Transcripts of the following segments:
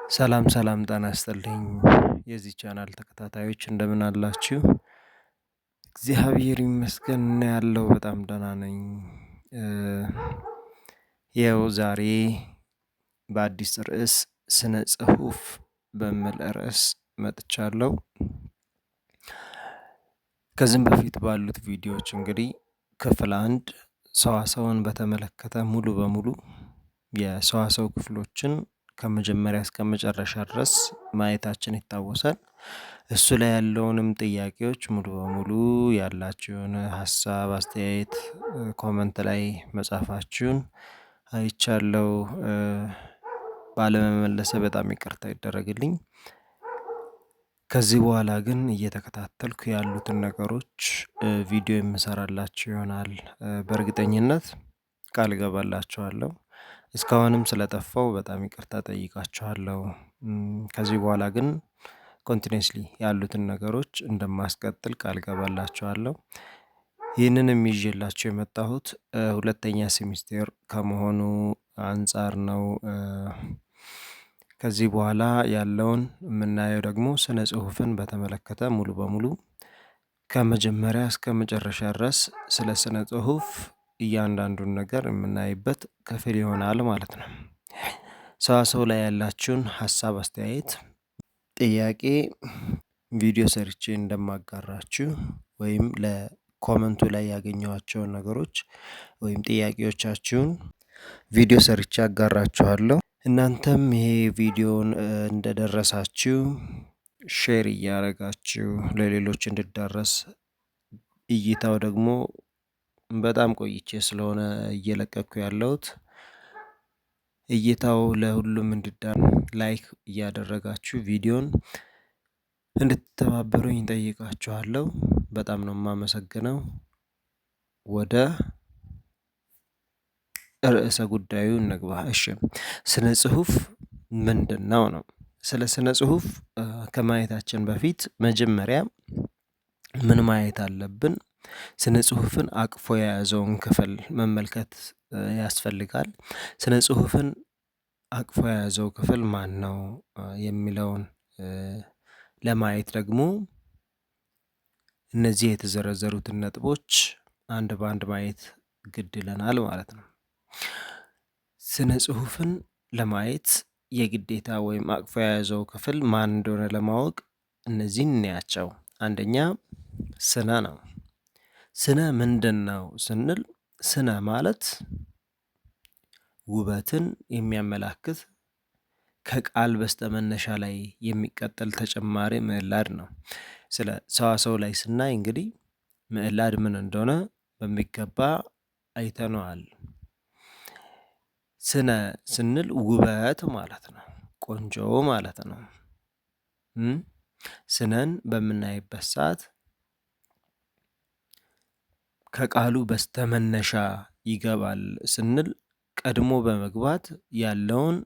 ሰላም ሰላም ጤና ይስጥልኝ የዚህ ቻናል ተከታታዮች እንደምን አላችሁ? እግዚአብሔር ይመስገን እኔ ያለሁ በጣም ደህና ነኝ። ይኸው ዛሬ በአዲስ ርዕስ ስነ ጽሁፍ በሚል ርዕስ መጥቻለሁ። ከዚህም በፊት ባሉት ቪዲዮዎች እንግዲህ ክፍል 1 ሰዋሰውን በተመለከተ ሙሉ በሙሉ የሰዋሰው ክፍሎችን ከመጀመሪያ እስከ መጨረሻ ድረስ ማየታችን ይታወሳል። እሱ ላይ ያለውንም ጥያቄዎች ሙሉ በሙሉ ያላችሁን ሀሳብ አስተያየት ኮመንት ላይ መጻፋችሁን አይቻለሁ። ባለመመለሴ በጣም ይቅርታ ይደረግልኝ። ከዚህ በኋላ ግን እየተከታተልኩ ያሉትን ነገሮች ቪዲዮ የምሰራላችሁ ይሆናል። በእርግጠኝነት ቃል እገባላችኋለሁ። እስካሁንም ስለጠፋው በጣም ይቅርታ ጠይቃችኋለሁ። ከዚህ በኋላ ግን ኮንቲኒየስሊ ያሉትን ነገሮች እንደማስቀጥል ቃል እገባላችኋለሁ። ይህንንም ይዤላችሁ የመጣሁት ሁለተኛ ሴሚስቴር ከመሆኑ አንፃር ነው። ከዚህ በኋላ ያለውን የምናየው ደግሞ ስነ ጽሁፍን በተመለከተ ሙሉ በሙሉ ከመጀመሪያ እስከ መጨረሻ ድረስ ስለ ስነ ጽሁፍ እያንዳንዱን ነገር የምናይበት ክፍል ይሆናል ማለት ነው። ሰዋሰው ላይ ያላችሁን ሀሳብ አስተያየት ጥያቄ ቪዲዮ ሰርቼ እንደማጋራችሁ ወይም ለኮመንቱ ላይ ያገኘኋቸውን ነገሮች ወይም ጥያቄዎቻችሁን ቪዲዮ ሰርቼ አጋራችኋለሁ። እናንተም ይሄ ቪዲዮን እንደደረሳችሁ ሼር እያደረጋችሁ ለሌሎች እንዲዳረስ እይታው ደግሞ በጣም ቆይቼ ስለሆነ እየለቀኩ ያለሁት እይታው ለሁሉም እንዲዳረስ ላይክ እያደረጋችሁ ቪዲዮን እንድትተባበሩኝ እጠይቃችኋለሁ። በጣም ነው የማመሰግነው። ወደ ርዕሰ ጉዳዩ እንግባ። እሺ ስነ ጽሁፍ ምንድነው ነው? ስለ ስነ ጽሁፍ ከማየታችን በፊት መጀመሪያ ምን ማየት አለብን? ስነ ጽሁፍን አቅፎ የያዘውን ክፍል መመልከት ያስፈልጋል። ስነ ጽሁፍን አቅፎ የያዘው ክፍል ማነው የሚለውን ለማየት ደግሞ እነዚህ የተዘረዘሩትን ነጥቦች አንድ በአንድ ማየት ግድ ይለናል ማለት ነው። ስነ ጽሁፍን ለማየት የግዴታ ወይም አቅፎ የያዘው ክፍል ማን እንደሆነ ለማወቅ እነዚህን እንያቸው። አንደኛ ስነ ነው። ስነ ምንድነው ስንል ስነ ማለት ውበትን የሚያመላክት ከቃል በስተመነሻ ላይ የሚቀጠል ተጨማሪ ምዕላድ ነው። ስለ ሰዋሰው ላይ ስናይ እንግዲህ ምዕላድ ምን እንደሆነ በሚገባ አይተነዋል። ስነ ስንል ውበት ማለት ነው፣ ቆንጆ ማለት ነው። ስነን በምናይበት ሰዓት ከቃሉ በስተመነሻ ይገባል ስንል ቀድሞ በመግባት ያለውን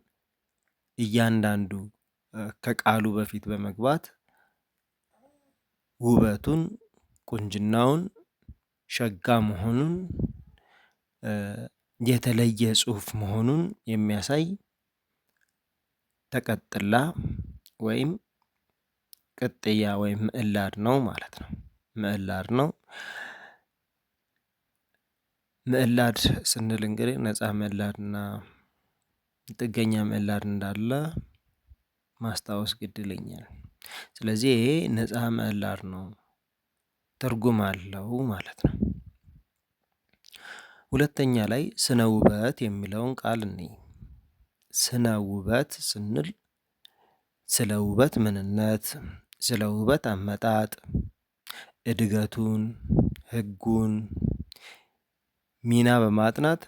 እያንዳንዱ ከቃሉ በፊት በመግባት ውበቱን፣ ቁንጅናውን፣ ሸጋ መሆኑን፣ የተለየ ጽሁፍ መሆኑን የሚያሳይ ተቀጥላ ወይም ቅጥያ ወይም ምዕላድ ነው ማለት ነው። ምዕላድ ነው። ምዕላድ ስንል እንግዲህ ነፃ ምዕላድና ጥገኛ ምዕላድ እንዳለ ማስታወስ ግድ ይለኛል። ስለዚህ ይሄ ነፃ ምዕላድ ነው፣ ትርጉም አለው ማለት ነው። ሁለተኛ ላይ ስነ ውበት የሚለውን ቃል እንይ። ስነ ውበት ስንል ስለ ውበት ምንነት፣ ስለ ውበት አመጣጥ፣ እድገቱን፣ ህጉን ሚና በማጥናት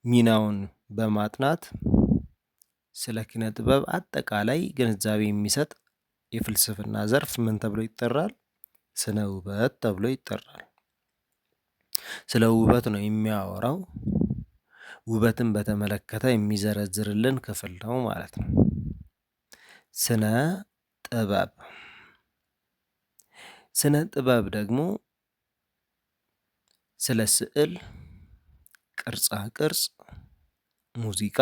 ሚናውን በማጥናት ስለ ኪነ ጥበብ አጠቃላይ ግንዛቤ የሚሰጥ የፍልስፍና ዘርፍ ምን ተብሎ ይጠራል? ስነ ውበት ተብሎ ይጠራል። ስለ ውበት ነው የሚያወራው። ውበትን በተመለከተ የሚዘረዝርልን ክፍል ነው ማለት ነው። ስነ ጥበብ፣ ስነ ጥበብ ደግሞ ስለ ስዕል፣ ቅርጻ ቅርጽ፣ ሙዚቃ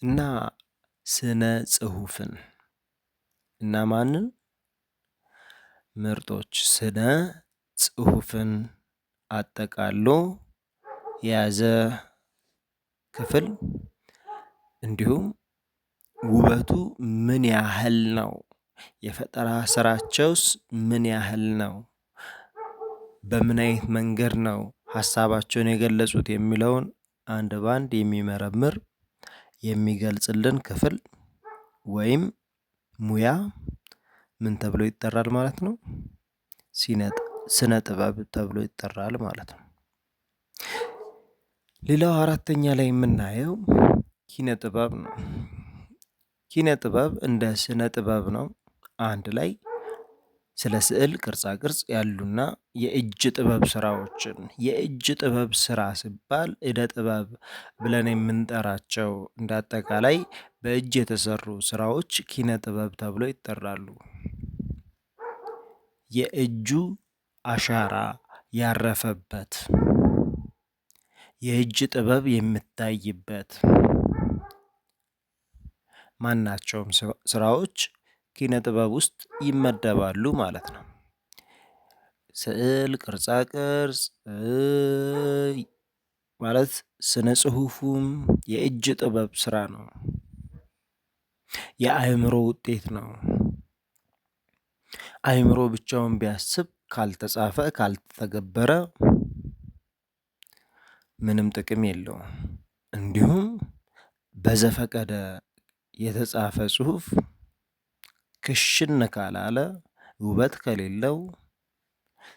እና ስነ ጽሁፍን እና ማንን? ምርጦች ስነ ጽሁፍን አጠቃሎ የያዘ ክፍል እንዲሁም ውበቱ ምን ያህል ነው? የፈጠራ ስራቸውስ ምን ያህል ነው? በምን አይነት መንገድ ነው ሀሳባቸውን የገለጹት የሚለውን አንድ ባንድ የሚመረምር የሚገልጽልን ክፍል ወይም ሙያ ምን ተብሎ ይጠራል ማለት ነው? ስነ ጥበብ ተብሎ ይጠራል ማለት ነው። ሌላው አራተኛ ላይ የምናየው ኪነ ጥበብ ነው። ኪነ ጥበብ እንደ ስነ ጥበብ ነው። አንድ ላይ ስለ ስዕል፣ ቅርጻ ቅርጽ ያሉና የእጅ ጥበብ ስራዎችን የእጅ ጥበብ ስራ ሲባል እደ ጥበብ ብለን የምንጠራቸው እንደ አጠቃላይ በእጅ የተሰሩ ስራዎች ኪነ ጥበብ ተብለው ይጠራሉ። የእጁ አሻራ ያረፈበት የእጅ ጥበብ የምታይበት ማናቸውም ስራዎች ኪነ ጥበብ ውስጥ ይመደባሉ ማለት ነው። ስዕል፣ ቅርጻ ቅርጽ ማለት ስነ ጽሁፉም የእጅ ጥበብ ስራ ነው። የአእምሮ ውጤት ነው። አእምሮ ብቻውን ቢያስብ ካልተጻፈ ካልተተገበረ ምንም ጥቅም የለውም። እንዲሁም በዘፈቀደ የተጻፈ ጽሁፍ ክሽን ካላለ ውበት ከሌለው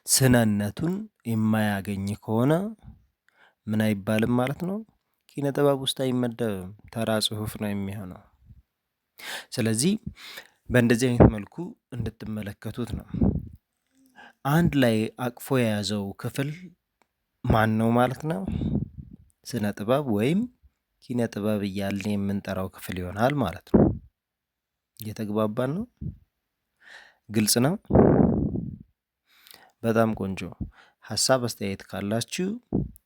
ስነነቱን የማያገኝ ከሆነ ምን አይባልም ማለት ነው? ኪነ ጥበብ ውስጥ አይመደብም። ተራ ጽሁፍ ነው የሚሆነው። ስለዚህ በእንደዚህ አይነት መልኩ እንድትመለከቱት ነው። አንድ ላይ አቅፎ የያዘው ክፍል ማን ነው ማለት ነው? ስነ ጥበብ ወይም ኪነ ጥበብ እያልን የምንጠራው ክፍል ይሆናል ማለት ነው። እየተግባባን ነው? ግልጽ ነው? በጣም ቆንጆ። ሀሳብ አስተያየት ካላችሁ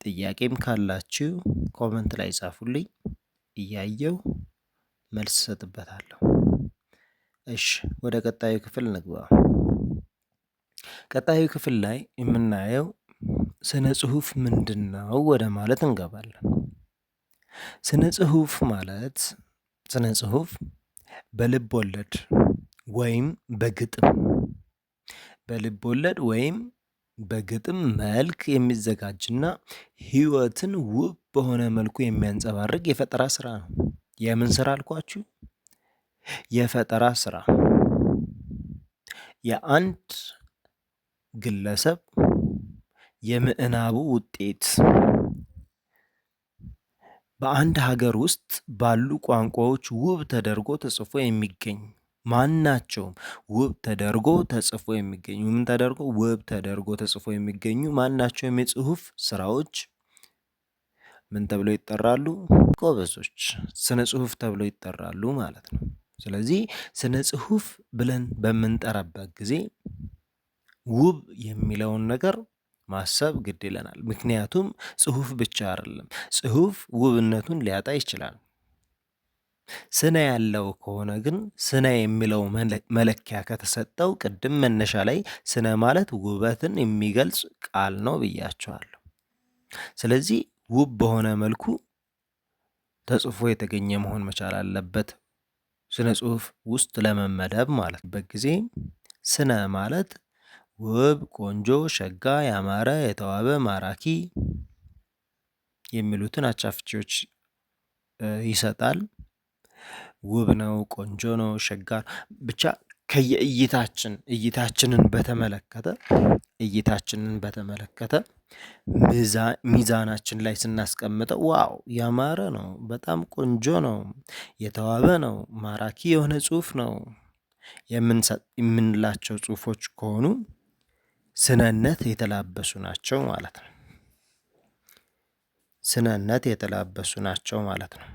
ጥያቄም ካላችሁ ኮመንት ላይ ጻፉልኝ፣ እያየው መልስ እሰጥበታለሁ። እሺ ወደ ቀጣዩ ክፍል እንግባ። ቀጣዩ ክፍል ላይ የምናየው ስነ ጽሁፍ ምንድን ነው ወደ ማለት እንገባለን። ስነ ጽሁፍ ማለት ስነ ጽሁፍ በልብ ወለድ ወይም በግጥም መልክ የሚዘጋጅና ህይወትን ውብ በሆነ መልኩ የሚያንጸባርቅ የፈጠራ ስራ ነው። የምን ስራ አልኳችሁ? የፈጠራ ስራ። የአንድ ግለሰብ የምዕናቡ ውጤት በአንድ ሀገር ውስጥ ባሉ ቋንቋዎች ውብ ተደርጎ ተጽፎ የሚገኝ ማናቸውም ውብ ተደርጎ ተጽፎ የሚገኙ ውብ ተደርጎ ተጽፎ የሚገኙ ማናቸውም የጽሁፍ ስራዎች ምን ተብለው ይጠራሉ? ጎበዞች ስነ ጽሁፍ ተብለው ይጠራሉ ማለት ነው። ስለዚህ ስነ ጽሁፍ ብለን በምንጠራበት ጊዜ ውብ የሚለውን ነገር ማሰብ ግድ ይለናል። ምክንያቱም ጽሁፍ ብቻ አይደለም፣ ጽሁፍ ውብነቱን ሊያጣ ይችላል። ስነ ያለው ከሆነ ግን ስነ የሚለው መለኪያ ከተሰጠው ቅድም መነሻ ላይ ስነ ማለት ውበትን የሚገልጽ ቃል ነው ብያቸዋለሁ። ስለዚህ ውብ በሆነ መልኩ ተጽፎ የተገኘ መሆን መቻል አለበት ስነ ጽሁፍ ውስጥ ለመመደብ ማለት ጊዜ ስነ ማለት ውብ፣ ቆንጆ፣ ሸጋ፣ ያማረ፣ የተዋበ፣ ማራኪ የሚሉትን አቻፍቺዎች ይሰጣል። ውብ ነው፣ ቆንጆ ነው፣ ሸጋ ብቻ እይታችንን በተመለከተ ሚዛናችን ላይ ስናስቀምጠው ዋው ያማረ ነው፣ በጣም ቆንጆ ነው፣ የተዋበ ነው፣ ማራኪ የሆነ ጽሁፍ ነው የምንላቸው ጽሁፎች ከሆኑ ስነነት የተላበሱ ናቸው ማለት ነው። ስነነት የተላበሱ ናቸው ማለት ነው።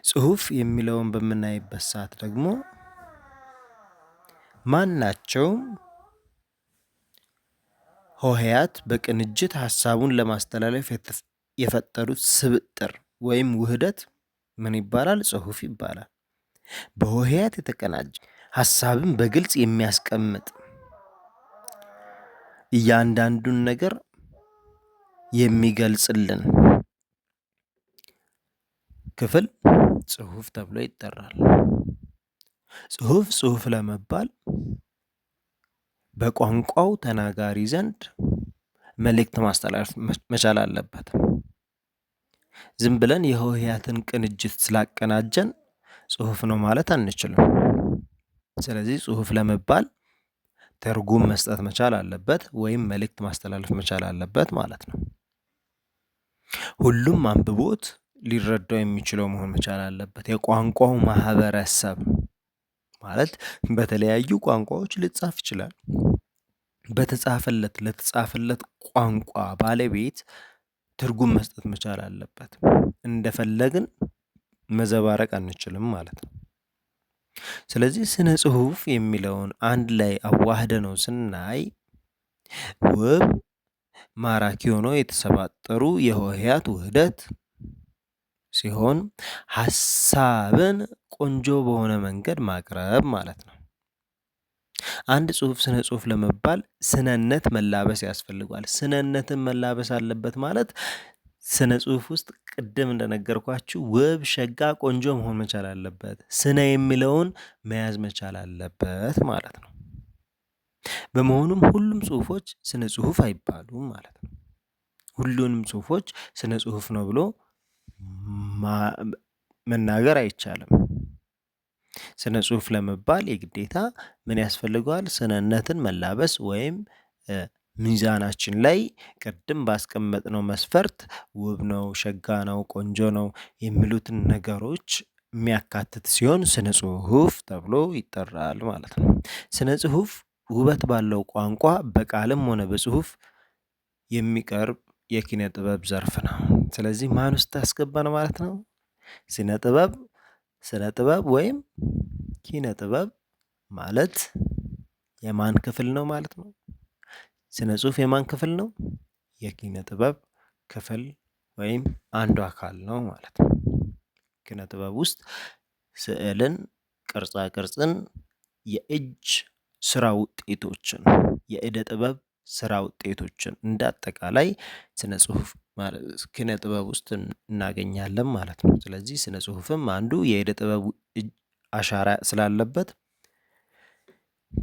ጽሁፍ የሚለውን በምናይበት ሰዓት ደግሞ ማናቸውም ሆሄያት በቅንጅት ሀሳቡን ለማስተላለፍ የፈጠሩት ስብጥር ወይም ውህደት ምን ይባላል? ጽሁፍ ይባላል። በሆሄያት የተቀናጀ ሀሳብን በግልጽ የሚያስቀምጥ እያንዳንዱን ነገር የሚገልጽልን ክፍል ጽሁፍ ተብሎ ይጠራል። ጽሁፍ ለመባል በቋንቋው ተናጋሪ ዘንድ መልእክት ማስተላለፍ መቻል አለበት። ዝም ብለን የሆሄያትን ቅንጅት ስላቀናጀን ጽሁፍ ነው ማለት አንችልም። ስለዚህ ጽሁፍ ለመባል ትርጉም መስጠት መቻል አለበት ወይም መልእክት ማስተላለፍ መቻል አለበት ማለት ነው። ሁሉም አንብቦት ሊረዳው የሚችለው መሆን መቻል አለበት። የቋንቋው ማህበረሰብ ማለት በተለያዩ ቋንቋዎች ሊጻፍ ይችላል። ለተጻፈለት ቋንቋ ባለቤት ትርጉም መስጠት መቻል አለበት። እንደፈለግን መዘባረቅ አንችልም ማለት ነው። ስለዚህ ስነ ጽሁፍ የሚለውን አንድ ላይ አዋህደነው ስናይ ውብ ማራኪ ሆኖ የተሰባጠሩ የሆሄያት ውህደት ሲሆን ሀሳብን ቆንጆ በሆነ መንገድ ማቅረብ ማለት ነው። አንድ ጽሁፍ ስነ ጽሁፍ ለመባል ስነነት መላበስ ያስፈልገዋል። ስነነትን መላበስ አለበት ማለት ስነ ጽሁፍ ውስጥ ቅድም እንደነገርኳችሁ ውብ፣ ሸጋ፣ ቆንጆ መሆን መቻል አለበት። ስነ የሚለውን መያዝ መቻል አለበት ማለት ነው። በመሆኑም ሁሉም ጽሁፎች ስነ ጽሁፍ አይባሉም ማለት ነው። ሁሉንም ጽሁፎች ስነ ጽሁፍ ነው ብሎ መናገር አይቻልም። ስነ ጽሁፍ ለመባል የግዴታ ምን ያስፈልገዋል? ስነነትን መላበስ ወይም ሚዛናችን ላይ ቅድም ባስቀመጥነው መስፈርት ውብ ነው፣ ሸጋ ነው፣ ቆንጆ ነው የሚሉትን ነገሮች የሚያካትት ሲሆን ስነ ጽሁፍ ተብሎ ይጠራል ማለት ነው። ስነ ጽሁፍ ውበት ባለው ቋንቋ በቃልም ሆነ በጽሁፍ የሚቀርብ የኪነ ጥበብ ዘርፍ ነው። ስለዚህ ማን ውስጥ ያስገባን ማለት ነው? ስነ ጥበብ ወይም ኪነ ጥበብ ማለት የማን ክፍል ነው ማለት ነው? ስነ ጽሁፍ የማን ክፍል ነው? የኪነ ጥበብ ክፍል ወይም አንዱ አካል ነው ማለት ነው። ኪነ ጥበብ ውስጥ ስዕልን፣ ቅርጻ ቅርጽን፣ የእጅ ስራ ውጤቶችን፣ የእደ ጥበብ ስራ ውጤቶችን እንደ አጠቃላይ ስነ ጽሁፍ ኪነ ጥበብ ውስጥ እናገኛለን ማለት ነው። ስለዚህ ስነ ጽሁፍም አንዱ የእደ ጥበብ አሻራ ስላለበት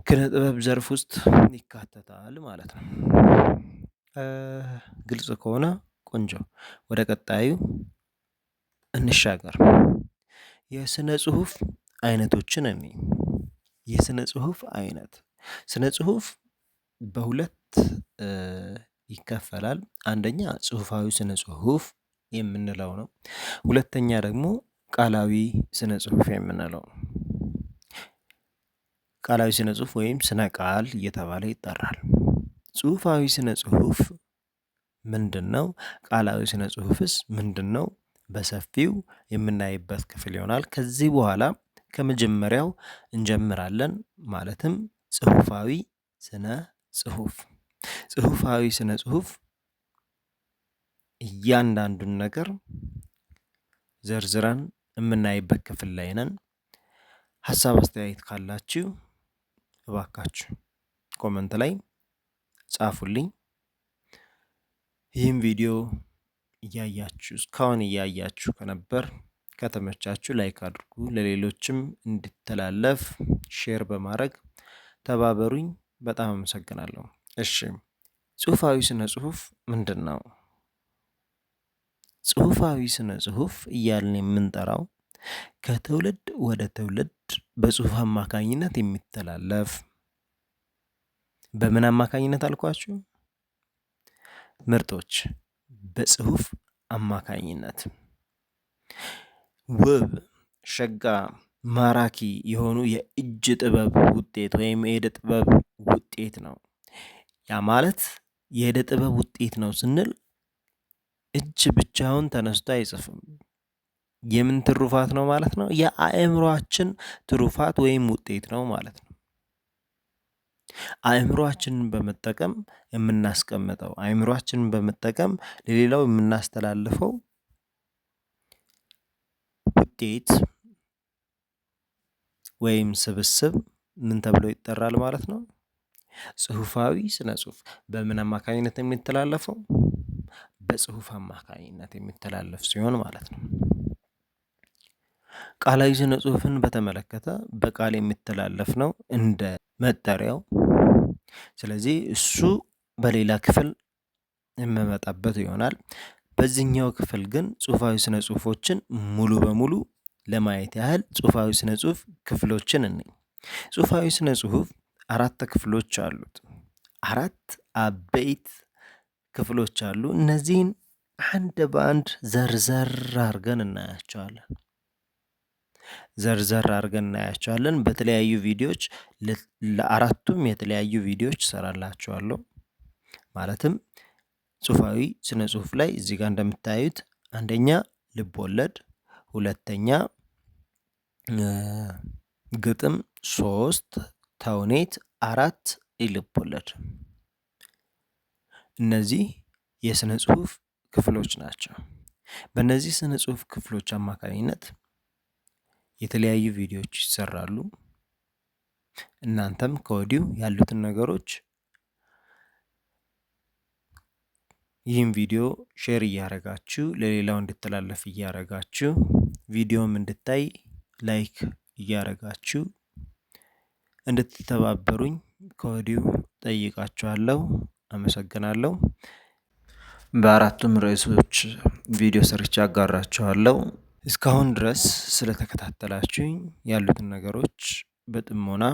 ኪነ ጥበብ ዘርፍ ውስጥ ይካተታል ማለት ነው። ግልጽ ከሆነ ቆንጆ። ወደ ቀጣዩ እንሻገር። የስነ ጽሁፍ አይነቶችን እንይ። የስነ ጽሁፍ አይነት ስነ ጽሁፍ በሁለት ይከፈላል። አንደኛ ጽሁፋዊ ስነ ጽሁፍ የምንለው ነው። ሁለተኛ ደግሞ ቃላዊ ስነ ጽሁፍ የምንለው ነው። ቃላዊ ስነ ጽሁፍ ወይም ስነ ቃል እየተባለ ይጠራል። ጽሁፋዊ ስነ ጽሁፍ ምንድን ነው? ቃላዊ ስነ ጽሁፍስ ምንድን ነው? በሰፊው የምናይበት ክፍል ይሆናል። ከዚህ በኋላ ከመጀመሪያው እንጀምራለን። ማለትም ጽሁፋዊ ስነ ጽሁፍ። ጽሁፋዊ ስነ ጽሁፍ እያንዳንዱን ነገር ዘርዝረን የምናይበት ክፍል ላይ ነን። ሀሳብ አስተያየት ካላችሁ እባካችሁ ኮመንት ላይ ጻፉልኝ። ይህም ቪዲዮ እስካሁን እያያችሁ ከነበር ከተመቻችሁ ላይክ አድርጉ። ለሌሎችም እንዲተላለፍ ሼር በማድረግ ተባበሩኝ። በጣም አመሰግናለሁ። እሺ፣ ጽሁፋዊ ስነ ጽሁፍ ምንድን ነው? ጽሁፋዊ ስነ ጽሁፍ እያልን የምንጠራው ከትውልድ ወደ ትውልድ በጽሁፍ አማካኝነት የሚተላለፍ በምን አማካኝነት አልኳችሁ? ምርጦች በጽሁፍ አማካኝነት ውብ፣ ሸጋ፣ ማራኪ የሆኑ የእጅ ጥበብ ውጤት ወይም የእደ ጥበብ ውጤት ነው። ያ ማለት የእደ ጥበብ ውጤት ነው ስንል እጅ ብቻውን ተነስቶ አይጽፍም። የምን ትሩፋት ነው ማለት ነው? የአእምሯችን ትሩፋት ወይም ውጤት ነው ማለት ነው። አእምሯችንን በመጠቀም የምናስቀምጠው፣ አእምሯችንን በመጠቀም ለሌላው የምናስተላልፈው ውጤት ወይም ስብስብ ምን ተብሎ ይጠራል ማለት ነው? ጽሁፋዊ ስነ ጽሁፍ። በምን አማካኝነት የሚተላለፈው? በጽሁፍ አማካኝነት የሚተላለፍ ሲሆን ማለት ነው። ቃላዊ ስነ ጽሁፍን በተመለከተ በቃል የሚተላለፍ ነው እንደ መጠሪያው። ስለዚህ እሱ በሌላ ክፍል የምመጣበት ይሆናል። በዚህኛው ክፍል ግን ጽሁፋዊ ስነ ጽሁፎችን ሙሉ በሙሉ ለማየት ያህል ጽሁፋዊ ስነ ጽሁፍ ክፍሎችን እንይ። ጽሁፋዊ ስነ ጽሁፍ 4 ክፍሎች አሉት። 4 አበይት ክፍሎች አሉ። እነዚህን አንድ በአንድ ዘርዘር አድርገን እናያቸዋለን። በተለያዩ ቪዲዮዎች ለአራቱም የተለያዩ ቪዲዮዎች እሰራላችኋለሁ። ማለትም ጽሁፋዊ ስነ ጽሁፍ ላይ እዚህ ጋር እንደምታዩት አንደኛ ልብ ወለድ፣ ሁለተኛ ግጥም፣ 3 ተውኔት፣ 4 ኢልብ ወለድ። እነዚህ የስነ ጽሁፍ ክፍሎች ናቸው። በእነዚህ ስነ ጽሁፍ ክፍሎች አማካኝነት የተለያዩ ቪዲዮዎች ይሰራሉ። እናንተም ከወዲሁ ያሉትን ነገሮች ይህን ቪዲዮ ሼር እያደረጋችሁ ለሌላው እንዲተላለፍ እያደረጋችሁ ቪዲዮም እንድታይ ላይክ እያደረጋችሁ እንድትተባበሩኝ ከወዲሁ ጠይቃችኋለሁ። አመሰግናለሁ። በአራቱም ርዕሶች ቪዲዮ ሰርቼ አጋራችኋለሁ። እስካሁን ድረስ ስለተከታተላችሁኝ ያሉትን ነገሮች በጥሞና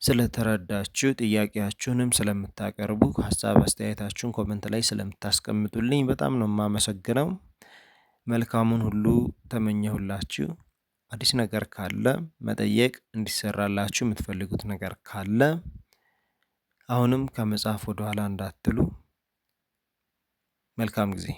ስለተረዳችሁ ጥያቄያችሁንም ስለምታቀርቡ ሀሳብ አስተያየታችሁን ኮመንት ላይ ስለምታስቀምጡልኝ በጣም ነው የማመሰግነው። መልካሙን ሁሉ ተመኘሁላችሁ። አዲስ ነገር ካለ መጠየቅ እንዲሰራላችሁ የምትፈልጉት ነገር ካለ አሁንም ከመጻፍ ወደኋላ እንዳትሉ። መልካም ጊዜ